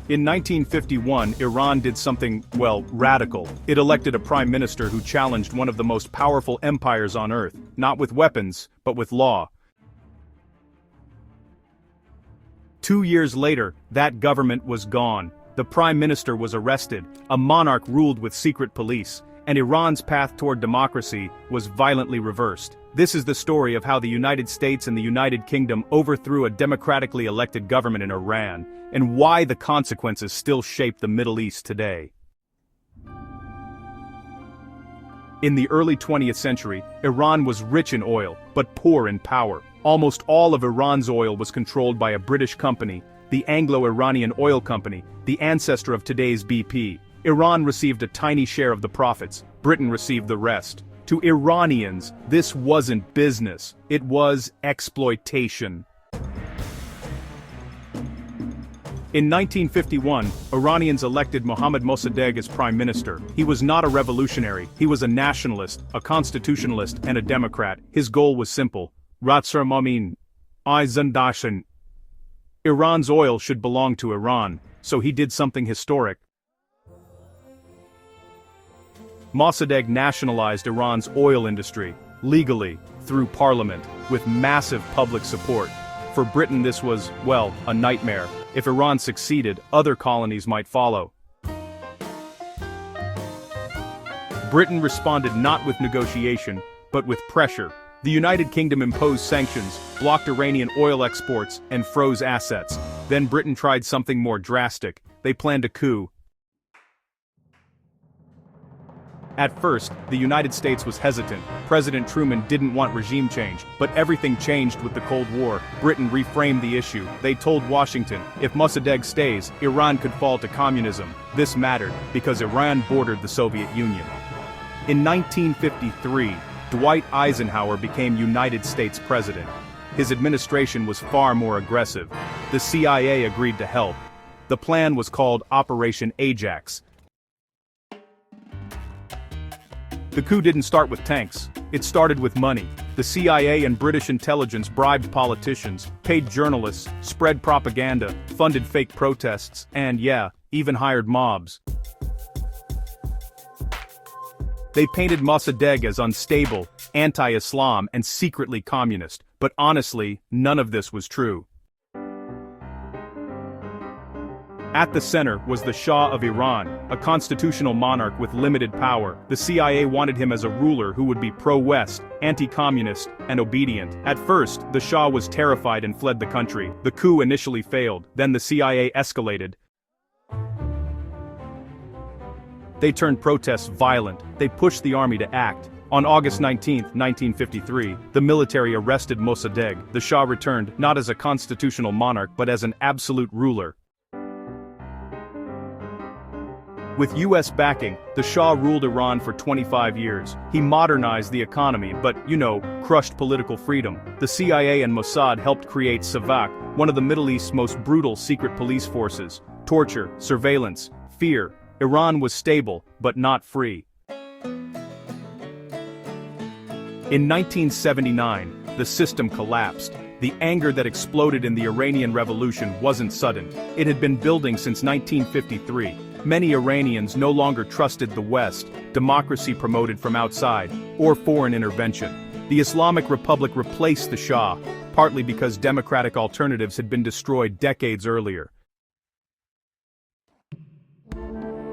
In 1951, Iran did something, well, radical. It elected a prime minister who challenged one of the most powerful empires on earth, not with weapons, but with law. 2 years later, that government was gone. The prime minister was arrested, a monarch ruled with secret police, and Iran's path toward democracy was violently reversed. This is the story of how the United States and the United Kingdom overthrew a democratically elected government in Iran, and why the consequences still shape the Middle East today. In the early 20th century, Iran was rich in oil, but poor in power. Almost all of Iran's oil was controlled by a British company, the Anglo-Iranian Oil Company, the ancestor of today's BP. Iran received a tiny share of the profits, Britain received the rest. To Iranians, this wasn't business, it was exploitation. In 1951, Iranians elected Mohammad Mossadegh as prime minister. He was not a revolutionary, he was a nationalist, a constitutionalist, and a democrat. His goal was simple. Ratsar Mamin, Izandashan. Iran's oil should belong to Iran, so he did something historic. Mossadegh nationalized Iran's oil industry, legally, through parliament, with massive public support. For Britain this was, well, a nightmare. If Iran succeeded, other colonies might follow. Britain responded not with negotiation, but with pressure. The United Kingdom imposed sanctions, blocked Iranian oil exports, and froze assets. Then Britain tried something more drastic. They planned a coup. At first, the United States was hesitant. President Truman didn't want regime change, but everything changed with the Cold War. Britain reframed the issue. They told Washington, if Mossadegh stays, Iran could fall to communism. This mattered, because Iran bordered the Soviet Union. In 1953, Dwight Eisenhower became United States president. His administration was far more aggressive. The CIA agreed to help. The plan was called Operation Ajax. The coup didn't start with tanks, it started with money. The CIA and British intelligence bribed politicians, paid journalists, spread propaganda, funded fake protests, and yeah, even hired mobs. They painted Mossadegh as unstable, anti-Islam, and secretly communist, but honestly, none of this was true. At the center was the Shah of Iran, a constitutional monarch with limited power. The CIA wanted him as a ruler who would be pro-West, anti-communist, and obedient. At first, the Shah was terrified and fled the country. The coup initially failed, then the CIA escalated. They turned protests violent. They pushed the army to act. On August 19, 1953, the military arrested Mossadegh. The Shah returned, not as a constitutional monarch but as an absolute ruler. With US backing, the Shah ruled Iran for 25 years. He modernized the economy but, crushed political freedom. The CIA and Mossad helped create Savak, one of the Middle East's most brutal secret police forces. Torture, surveillance, fear. Iran was stable, but not free. In 1979, the system collapsed. The anger that exploded in the Iranian Revolution wasn't sudden. It had been building since 1953. Many Iranians no longer trusted the West, democracy promoted from outside, or foreign intervention. The Islamic Republic replaced the Shah, partly because democratic alternatives had been destroyed decades earlier.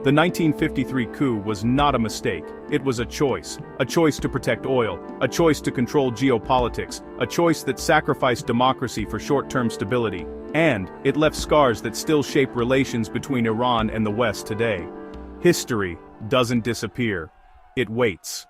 The 1953 coup was not a mistake, it was a choice to protect oil, a choice to control geopolitics, a choice that sacrificed democracy for short-term stability, and it left scars that still shape relations between Iran and the West today. History doesn't disappear, it waits.